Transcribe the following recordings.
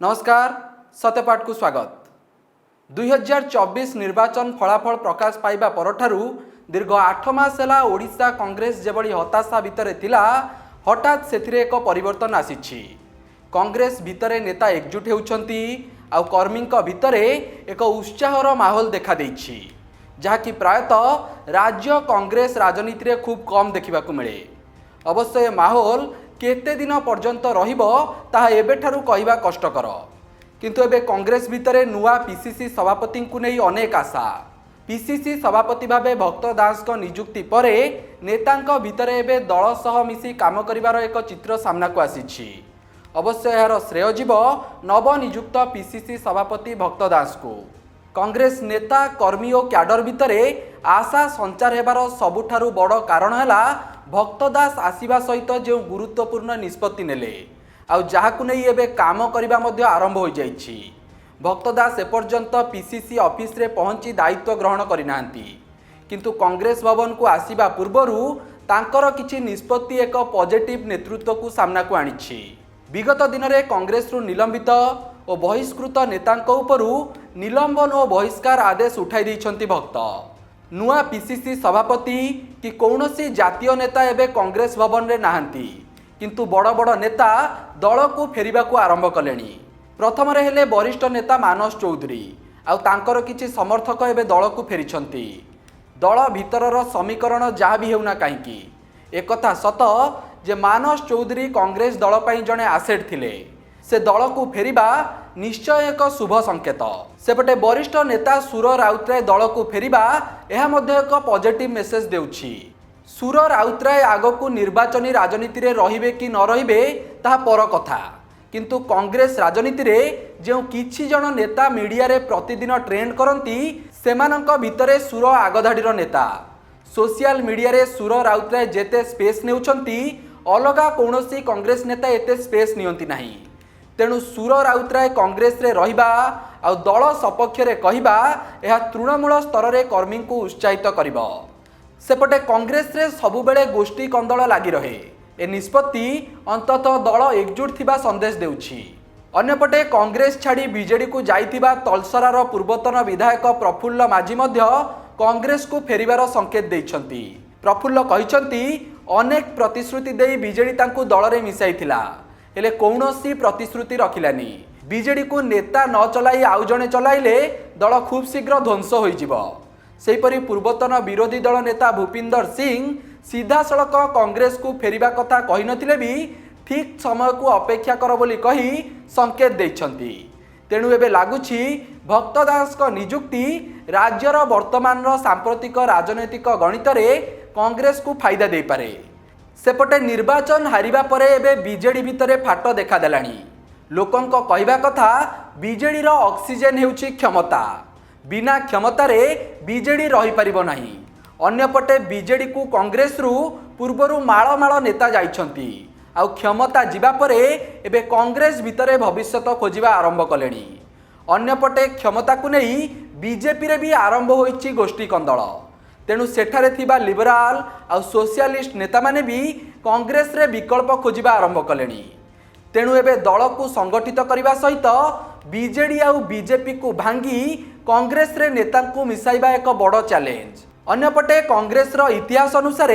नमस्कार सत्यपाठ को स्वागत। 2024 निर्वाचन फलाफल प्रकाश पाइबा परठारु दीर्घ 8 मास है ओडिशा कांग्रेस जेबली हताशा भितर थिला हठात सेथिरे एक परिवर्तन आसीछि। कांग्रेस भितर नेता एकजुट हेउछंती आउ कर्मींक भितर एक उत्साहर माहौल देखा देइछि, जहाँकि प्रायतः राज्य कांग्रेस राजनीति रे खूब कम देखा मिले। अवश्य माहौल केते दिन पर्यंत रहिबो ताहा एबेठारु कहिबा कष्टकर, किंतु एबे कांग्रेस भितरे नुआ पीसीसी सभापति को नहीं अनेक आशा। पीसीसी सभापति भावे भक्त दास को नियुक्ति परे नेतांक भितरे एबे दल सह मिसी काम करिवार एक चित्र सामना को आसीछि। अवश्य यार श्रेय जीव नवनियुक्त पीसीसी सभापति भक्त दास को। कांग्रेस नेता कर्मी और क्याडर भितरे आशा संचार हेबार सबुठारु बड़ कारण है भक्त दास आसीबा सहित जो गुरुत्वपूर्ण निष्पत्ति नेले आउ जहाकु नहीं एबे काम करिबा मध्य आरंभ हो जाइछि। भक्त दास एपर्यंत पीसीसी ऑफिस रे पहुंची दायित्व ग्रहण करिनांती, किंतु कांग्रेस भवन को आसीबा पूर्वरु तांकर किछि निष्पत्ति एक पॉजिटिव नेतृत्व को सामना को आनिछि। विगत दिन में कांग्रेस रु निलंबित और बहिष्कृत नेतांक उपरु निलंबन और बहिष्कार आदेश उठाई दैछंती भक्त। नुआ पीसीसी सभापति कि कौनसी जातीय नेता एबे कांग्रेस भवन रे नाहंती, किंतु बड़ बड़ नेता दल को फेरिबा को आरंभ कलेनी। प्रथम रे हेले वरिष्ठ नेता मानस चौधरी आउ तांकर किछि समर्थक एबे दल को फेरिछंती। दल भितरर समीकरण जहाँ भी हेउना काहींकी एकथा सत जे मानस चौधरी कांग्रेस दल पई जणे आसेट थिले, से दल को फेरिबा निश्चय एक शुभ संकेत। सेपटे वरिष्ठ नेता सुर राउतराय दल को फेरिबा यह मध्य एक पॉजिटिव मेसेज देउछि। सुर राउतराय आगकू निर्वाचनी राजनीति रे रहिबे कि न रहिबे ताहा पर कथा, किंतु कांग्रेस राजनीति रे जो किछि जन नेता मीडिया रे प्रतिदिन ट्रेंड करंती सेमानंक भितरे सुर आगधाडीर नेता। सोशल मीडिया रे सुर राउतराय जेते स्पेस नेउछंती अलगा कौनसी कांग्रेस नेता एते स्पेस नियंती नहीं। तेणु सुर राउतराय कांग्रेस रे रहिबा आउ दल सपक्ष रे कहिबा यह तृणमूल स्तर रे कर्मी को उत्साहित करिबो। सेपटे कांग्रेस रे सबुबेले गोष्ठी कंदल लागि रहे। ए निष्पत्ति अंततः दल एकजुट थिबा संदेश देउछि। अन्यपटे कांग्रेस छाड़ी बीजेडी को जाइथिबा तलसरार पूर्वतन विधायक प्रफुल्ल माझी मध्य कांग्रेस को फेरिबार संकेत दैछंती। प्रफुल्ल कहिछंती अनेक प्रतिश्रुति देई बीजेडी तांकु दल रे मिसाइथिला, हेले कौनसी प्रतिश्रुति रखिलानी। बीजेडी को नेता न चलाई आउ जणे चलाइले दल खूब शीघ्र ध्वंस होइजिबो। सेहीपरि पूर्वतन विरोधी दल नेता भूपिंदर सिंह सीधा सड़क कांग्रेस को फेरिबा कथा कहि नथिले भी ठीक समय को अपेक्षा कर बोली कही संकेत दैछंती। तेणु एबे लागुछि भक्त दास को नियुक्ति राज्यर वर्तमान सांप्रतिक राजनैतिक गणित रे कांग्रेस को फायदा दे पारे। सेपटे निर्वाचन हारिबा परे एबे बीजेडी भितरे फाट देखा देलानी। लोकंक कहिबा कथा बीजेडी रो ऑक्सीजन हेउछि क्षमता, बिना क्षमता रे बीजेडी रही परिबो नाही। अन्यपटे बीजेडी को कांग्रेस रु पूर्वरु माळ माळ नेता जाइछंती आउ क्षमता जिबा परे एबे कांग्रेस भितरे भविष्यत खोजिबा आरंभ कलेनी। अन्यपटे क्षमता को नहीं बीजेपी रे भी आरंभ होइछि गोष्ठी कंदल। तेणु सेठारे थिबा लिबराल आउ सोशलिस्ट नेता माने भी कांग्रेस रे विकल्प खोजिबा आरंभ कलेनी। तेणु एबे दल को संगठित करने सहित बीजेडी आउ बीजेपी को भांगी कांग्रेस रे नेता को मिसाइबा एक बड़ चैलेंज। अन्यपटे कांग्रेस रो इतिहास अनुसार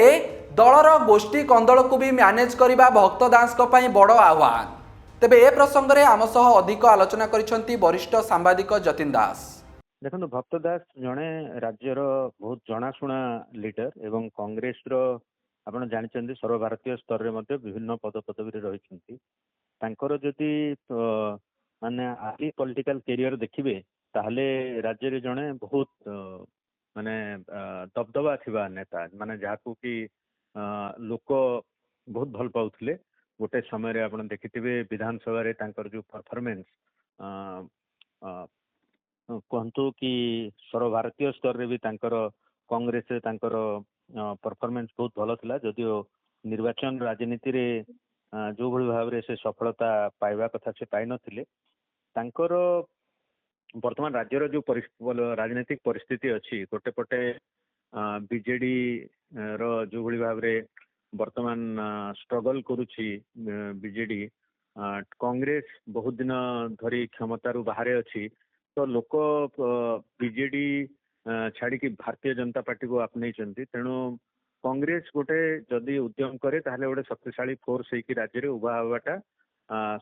दलर गोष्ठी कंदल को भी मैनेज करने भक्त दास बड़ आह्वान। तेबे ए प्रसंग में आम सह अधिक आलोचना करिसेंती वरिष्ठ सांबादिक जतिन दास। देखो भक्त दास जड़े राज्यर बहुत जनाशुना लीडर एवं कांग्रेस रो आपण जानिछन्ती सर्वभारतीय स्तर रे मध्य विभिन्न पद पदवी रही। तांकर जदि माने आली पॉलिटिकल कैरियर देखिबे ताहले राज्य रे जड़े बहुत माने दबदबा थिबा नेता माने जाहाकू कि लोक बहुत भल पाउथिले। गोटे समय रे आपण देखिथिबे विधानसभा रे तांकर जो परफॉर्मेंस कहतु कि सर्वभारतीय स्तर रे भी तांकर कांग्रेस रे तांकर परफॉर्मेंस बहुत भल थिला। जदियो निर्वाचन राजनीति रे जो भली भाव रे से सफलता पाइबा कथा से पाइ नथिले। तांकर वर्तमान राज्यर जो राजनीतिक परिस्थिति अच्छी गोटे पटे बीजेडी रो जो भली भाव रे वर्तमान स्ट्रगल करुछि बीजेडी कांग्रेस बहुत दिन धरी क्षमतारू बाहर अच्छी तो लोक बीजेडी छाड़ी भारतीय जनता पार्टी को आपने तेणु कांग्रेस गोटे जदि उद्यम करे ताहले गोटे शक्तिशाली फोर्स होगी राज्य में उभा हवाटा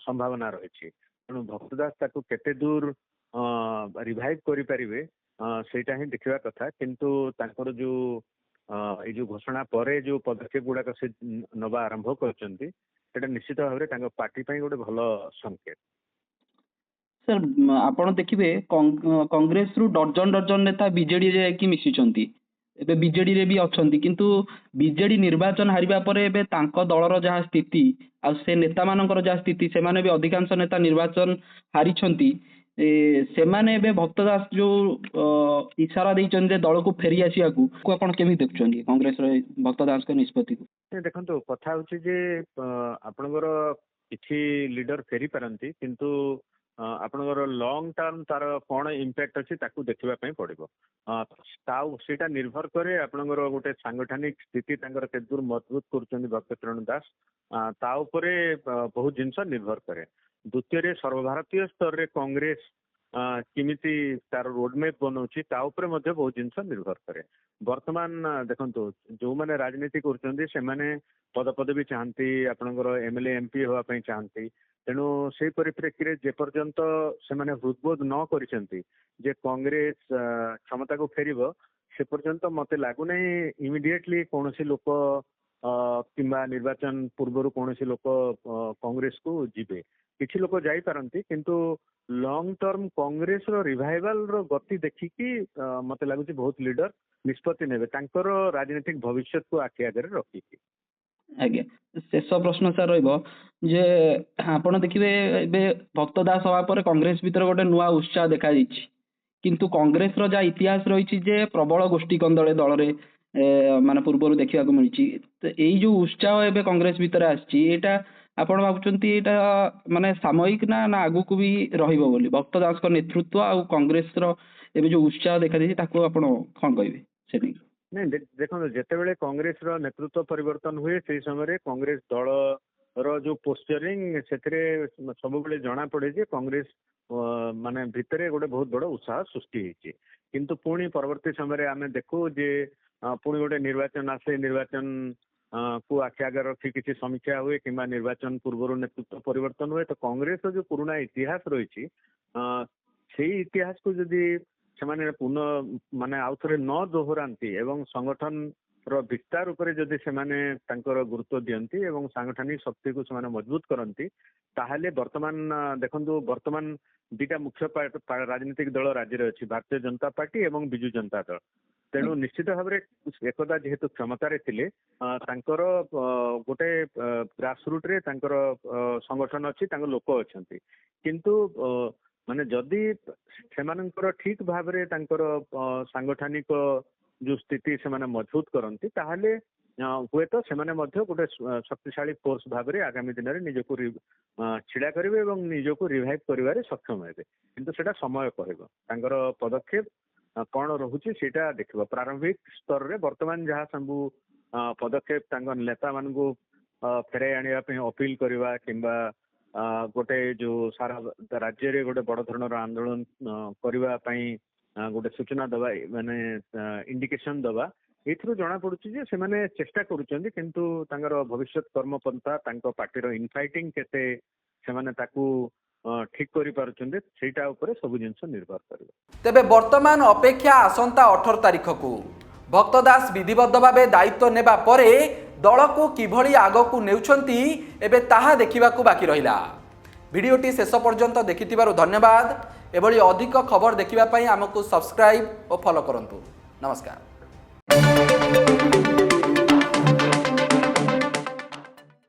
संभावना रही तेणु भक्तदास ताकू केते दूर रिवाइव करें सेटा ही देखा कथा किंतु तांकर जो ये जो घोषणा पर जो पदक्षेप गुड़ाक से नवा आरंभ कर निश्चित भाव में पार्टी गोटे भल संकेत। सर आपण देखिए कांग्रेस रु डर्जन डर्जन नेता बीजेडी रे कि मिसिचंती एबे बीजेडी रे भी अछंती किंतु बीजेडी निर्वाचन हारिबा परे एबे तांको दलर जहा स्थिति आ से नेता मानकर जहा स्थिति से माने भी अधिकांश नेता निर्वाचन हारिछंती सेमाने एबे भक्तदास जो इशारा देइछन जे दल को फेरी आसिया को आपण केमि देखछन कांग्रेस रे भक्तदास के निष्पत्ति को देखंतो कथा होची जे आपनकर किछि लीडर फेरी पारंती किंतु आपनकर लॉन्ग टर्म तार कौन इम्पैक्ट अच्छी ताकू देखा पड़ो सेटा निर्भर करे आपनकर गोटे सांगठनिक स्थिति केते दूर मजबूत कर भक्तचरण दास ता उपरे बहुत जिनस निर्भर करे। द्वितीय सर्वभारतीय स्तर रे कांग्रेस किमिति तार रोडमैप बनाऊँच बहुत जिनस निर्भर करे। वर्तमान देखो जो मैंने राजनीति कर पदपदवी चाहती आपनकर एमएलए एमपी होगापी चाहती तेणु से परिप्रेक्षी में जेपर्यंत से हृदबोध न करिसेंती जे कांग्रेस क्षमता को फेर से पर्यंत मते लगुना इमिडिएटली कौन लोक किंबा निर्वाचन पूर्व कौन लोक कांग्रेस को जीवे किसी लोक जापारती किंतु लॉन्ग टर्म कांग्रेस रो रिवाइवल रो गति देखिकी मते लगुच बहुत लीडर निष्पत्ति नेबे तांकर राजनीतिक भविष्य को आखि आगे रखिकी। आज्ञा शेष प्रश्न सर जे आपण देखिए भक्तदास हवा पर कांग्रेस भीतर गोटे नुआ उत्साह देखा किंतु कांग्रेस रो जा इतिहास रही जे प्रबल गोष्ठी कंदले दल रे माने पूर्व देखा मिली यही जो उत्साह एबे कांग्रेस भीतर आटा आपण भावुंती माने सामयिक ना ना आगु को भी रहिबो बोली भक्तदास को नेतृत्व आ कांग्रेस रो एबे जो उत्साह देखा दी ताको आपण कोन कहबे से नहीं देखो जिते कांग्रेस रो नेतृत्व परिवर्तन हुए से समय कांग्रेस दल रो जो पोस्चरिंग से सब जना पड़े जे कांग्रेस माने भितरे गोटे बहुत बड़ उत्साह सृष्टि होती किंतु पुणी परवर्ती समय आम देखू जे पुणी गोटे निर्वाचन आसे निर्वाचन को आखि आगे रखी किसी समीक्षा हुए कि निर्वाचन पूर्व नेतृत्व परिवर्तन हुए तो कांग्रेस जो पुराना इतिहास रही से इतिहास को जदि से पुनः माने आउ थे न दोहराती एवं संगठन रो विस्तार उपरे जदि से गुरुत्व दियंती एवं सांगठनिक शक्ति को से मजबूत करती ताहले वर्तमान देखंतु वर्तमान दुटा मुख्य राजनीतिक दल राज्य अच्छी भारतीय जनता पार्टी एवं बिजु जनता दल तेणु निश्चित भाव में एकदा जेहेतु क्षमतार थिले तांकर गोटे ग्रासरूट रे तांकर संगठन अच्छी लोक अच्छा किंतु माने जदि सेमानंकर ठीक भाव में तांकर सांगठनिक जो स्थिति से मजबूत करती ताहले हुए तो से गोटे शक्तिशाली फोर्स भाव में आगामी दिन में निजको छिड़ा करेंगे और निजको रिवाइव कर सक्षम हे किंतु सेटा समय कहर पदक्षेप कौन रोचे सीटा देख प्रारंभिक स्तर में वर्तमान जहाँ सब पदक्षेप नेता मान फेराई आने अपील करवा किंबा गोटे जो सारा राज्य रे गोटे बड़ धरण आंदोलन करने गोटे सूचना दबा माने इंडिकेशन दबा एथरू जना पड़ुछि जे से माने चेष्टा करूछन्ती किंतु तांगर भविष्य कर्मपंथा तांको पार्टीर इनफाइटिंग केते से माने ताकू ठीक करि पारुछन्ते सेटा ऊपर सब जिंस निर्भर करबे। तेबे वर्तमान अपेक्षा आसंता 18 तारिख को भक्तदास विधिबद्ध भावे दायित्व नेबा परे दल को किभली आगकू नेउछन्ती एबे ताहा देखिबाकू बाकी रहिला। भिडियोटी शेष पर्यंत देखिथिबारु धन्यवाद। एभली अधिक खबर देखिबा पई हमकु सब्सक्राइब और फॉलो करंतु। नमस्कार।